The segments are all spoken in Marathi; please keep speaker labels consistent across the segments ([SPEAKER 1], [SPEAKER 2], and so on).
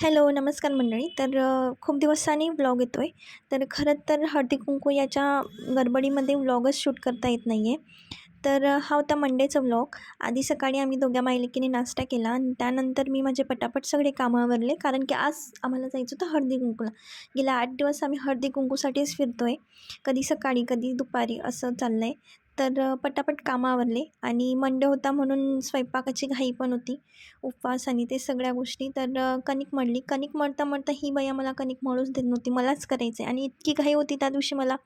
[SPEAKER 1] हॅलो, नमस्कार मंडळी. खूप दिवसांनी व्लॉग येतो आहे. तर खरं तर हळदी-कुंकू याच्या गडबडीमध्ये व्लॉगच शूट करता येत नाही आहे. हा होता मंडेचा व्लॉग. आधी सकाळी आम्ही दोघ्या मायलेकीने नाश्ता केला आणि त्यानंतर मी माझे पटापट सगळे कामं आवरले, कारण की आज आम्हाला जायचं होतं हळदी-कुंकूला. गेले 8 दिवस आम्ही हळदी-कुंकूसाठीच फिरतो आहे. कधी सकाळी, कधी दुपारी असं चाललं आहे. पटापट कामं आवरले आणि मंडे होता म्हणून स्वयंपाकाची घाई पण होती. उपवास आणि ते सगळ्या गोष्टी. कणिक मळली. कणिक मळता-मळता ही बाई मला कणिक मळूच देत नव्हती. मलाच करायचं आहे आणि इतकी घाई होती त्या दिवशी मला,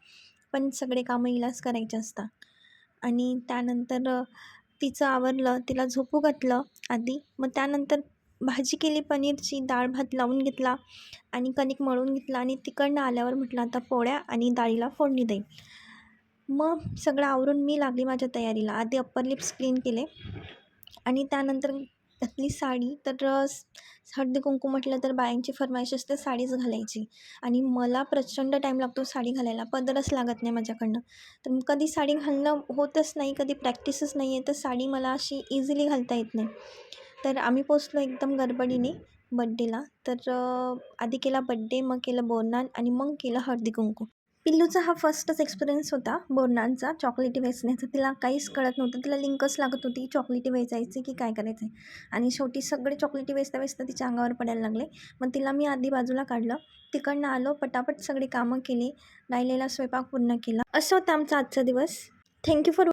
[SPEAKER 1] पण सगळे कामं हिलाच करायचे असतात. आणि तिचं आवरलं, तिला झोपू घातलं आधी. मग त्यानंतर भाजी केली पनीरची, डाळ-भात लावून घेतला आणि कणिक मळून घेतला आणि तिकडनं आल्यावर म्हटलं आता पोळ्या आणि डाळीला फोडणी देईन. मग सगळं आवरून मी लागली माझ्या तयारीला. आधी अप्पर लिप्स क्लीन केले आणि त्यानंतर घातली साडी. हळदी-कुंकू म्हटलं तर बायांची फर्माईश असते साडीच घालायची आणि मला प्रचंड टाईम लागतो साडी घालायला. पदरच लागत नाही माझ्याकडनं. तर मग कधी साडी घालणं होतच नाही, कधी प्रॅक्टिसच नाही आहे, तर साडी मला अशी इझिली घालता येत नाही. आम्ही पोचलो एकदम गडबडीने बड्डेला. आधी केला बड्डे, मग केलं बोरन्हाण आणि मग केलं हळदी-कुंकू. पिल्लूचा हा फर्स्टच एक्सपिरियन्स होता बोरन्हाणचा, चॉकलेटी वेचण्याचा. तिला काहीच कळत नव्हतं. तिला लिंकच लागत होती चॉकलेटी वेचायची की काय करायचं आहे. आणि शेवटी सगळे चॉकलेटी वेचता वेचता तिच्या अंगावर पडायला लागले. मग तिला मी आधी बाजूला काढलं. तिकडनं आलो, पटापट सगळी कामं केली, राहिलेला स्वयंपाक पूर्ण केला. असं होतं आमचा आजचा दिवस. Thank you for